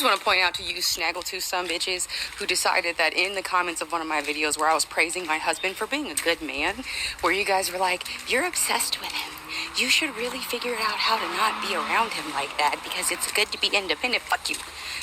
just want to point out to you snaggle-tooth some bitches who decided that in the comments of one of my videos where I was praising my husband for being a good man, where you guys were like, you're obsessed with him. You should really figure out how to not be around him like that because it's good to be independent. Fuck you.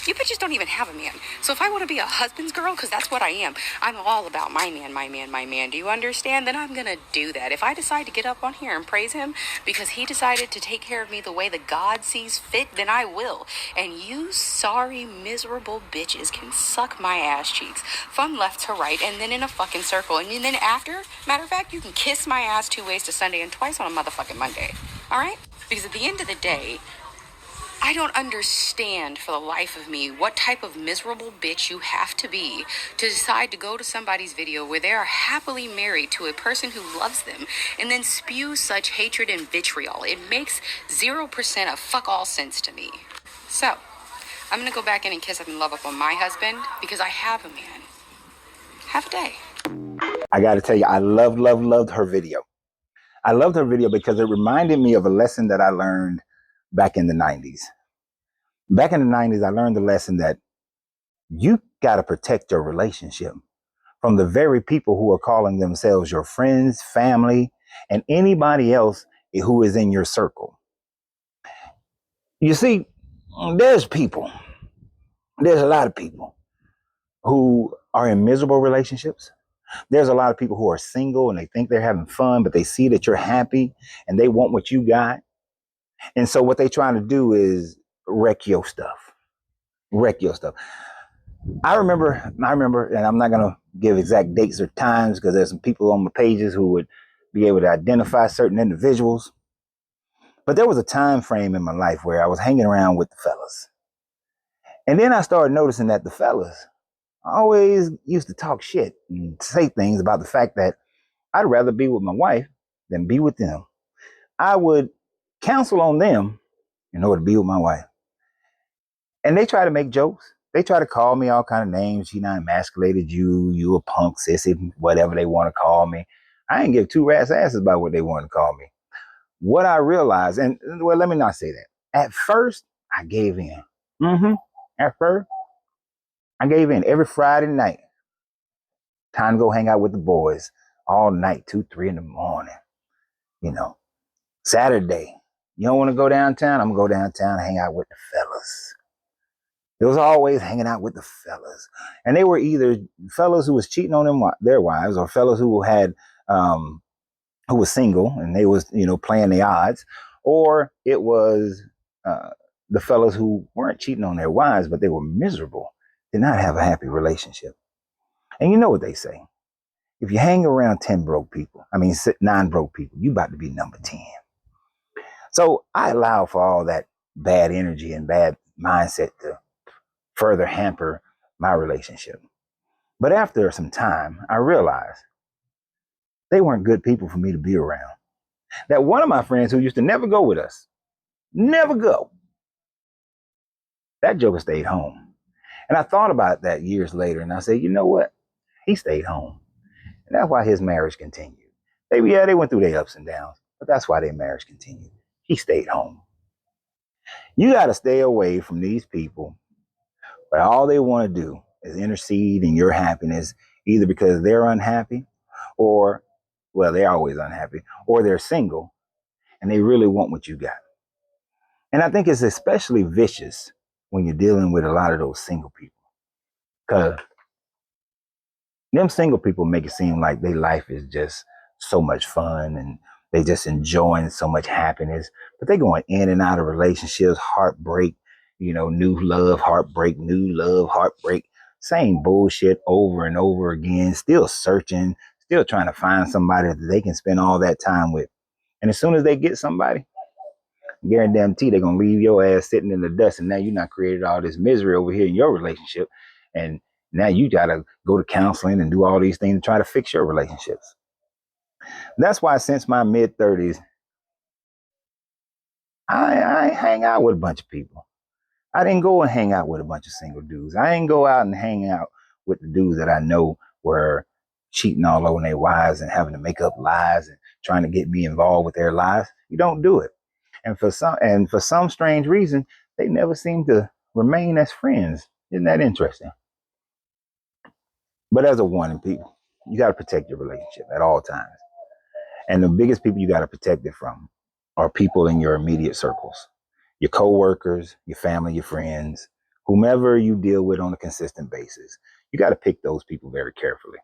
You bitches don't even have a man. So if I want to be a husband's girl, because that's what I am, I'm all about my man, my man, my man. Do you understand? Then I'm going to do that. If I decide to get up on here and praise him because he decided to take care of me the way that God sees fit, then I will. And you sorry, miserable bitches can suck my ass cheeks from left to right and then in a fucking circle. And then after, matter of fact, you can kiss my ass 2 ways to Sunday and twice on a motherfucking Monday. All right? Because at the end of the day, I don't understand for the life of me what type of miserable bitch you have to be to decide to go to somebody's video where they are happily married to a person who loves them and then spew such hatred and vitriol. It makes 0% of fuck all sense to me. So, I'm going to go back in and kiss up and love up on my husband because I have a man. Have a day. I got to tell you, I loved her video. I loved her video because it reminded me of a lesson that I learned back in the 90s. Back in the 90s, I learned the lesson that you got to protect your relationship from the very people who are calling themselves your friends, family, and anybody else who is in your circle. You see, there's a lot of people who are in miserable relationships. There's a lot of people who are single and they think they're having fun, but they see that you're happy and they want what you got. And so what they're trying to do is wreck your stuff. I remember, and I'm not going to give exact dates or times because there's some people on my pages who would be able to identify certain individuals. But there was a time frame in my life where I was hanging around with the fellas. And then I started noticing that the fellas always used to talk shit and say things about the fact that I'd rather be with my wife than be with them. I would counsel on them in order to be with my wife. And they try to make jokes. They try to call me all kind of names. She done emasculated you, you a punk, sissy, whatever they want to call me. I ain't give two rat's asses about what they want to call me. What I realized, and well, let me not say that. At first, I gave in. At first, I gave in every Friday night. Time to go hang out with the boys all night, 2, 3 in the morning. You know, Saturday, you don't want to go downtown? I'm going to go downtown and hang out with the fellas. It was always hanging out with the fellas. And they were either fellas who was cheating on their wives or fellas who had, who was single and they was, playing the odds. Or it was the fellas who weren't cheating on their wives, but they were miserable, did not have a happy relationship. And you know what they say. If you hang around 9 broke people, you about to be number 10. So I allow for all that bad energy and bad mindset to further hamper my relationship. But after some time, I realized they weren't good people for me to be around. That one of my friends who used to never go with us, that joker stayed home. And I thought about that years later and I said, you know what? He stayed home. And that's why his marriage continued. They went through their ups and downs, but that's why their marriage continued. He stayed home. You got to stay away from these people where all they want to do is intercede in your happiness, either because they're unhappy or, well, they're always unhappy, or they're single and they really want what you got. And I think it's especially vicious when you're dealing with a lot of those single people. Because them single people make it seem like their life is just so much fun and they just enjoying so much happiness, but they going in and out of relationships, heartbreak, new love, heartbreak, new love, heartbreak, same bullshit over and over again, still searching, still trying to find somebody that they can spend all that time with. And as soon as they get somebody, guarantee they're going to leave your ass sitting in the dust. And now you not created all this misery over here in your relationship. And now you got to go to counseling and do all these things to try to fix your relationships. That's why since my mid-30s, I hang out with a bunch of people. I didn't go and hang out with a bunch of single dudes. I didn't go out and hang out with the dudes that I know were cheating all over their wives and having to make up lies and trying to get me involved with their lives. You don't do it. And for some strange reason, they never seem to remain as friends. Isn't that interesting? But as a warning, people, you got to protect your relationship at all times. And the biggest people you got to protect it from are people in your immediate circles, your coworkers, your family, your friends, whomever you deal with on a consistent basis. You got to pick those people very carefully.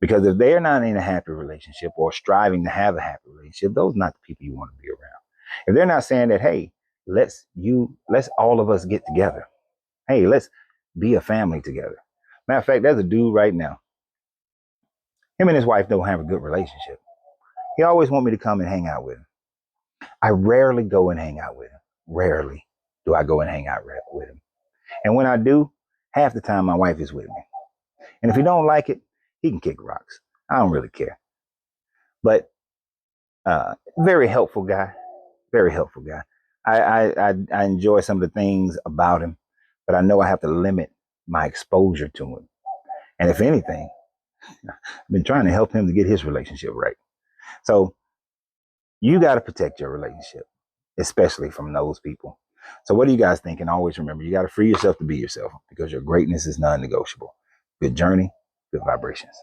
Because if they're not in a happy relationship or striving to have a happy relationship, those are not the people you want to be around. If they're not saying that, hey, let's all of us get together. Hey, let's be a family together. Matter of fact, there's a dude right now. Him and his wife don't have a good relationship. He always want me to come and hang out with him. I rarely go and hang out with him. Rarely do I go and hang out with him. And when I do, half the time my wife is with me. And if he don't like it, he can kick rocks. I don't really care. But very helpful guy. Very helpful guy. I enjoy some of the things about him, but I know I have to limit my exposure to him. And if anything, I've been trying to help him to get his relationship right. So you got to protect your relationship, especially from those people. So what do you guys think? And always remember, you got to free yourself to be yourself because your greatness is non-negotiable. Good journey, good vibrations.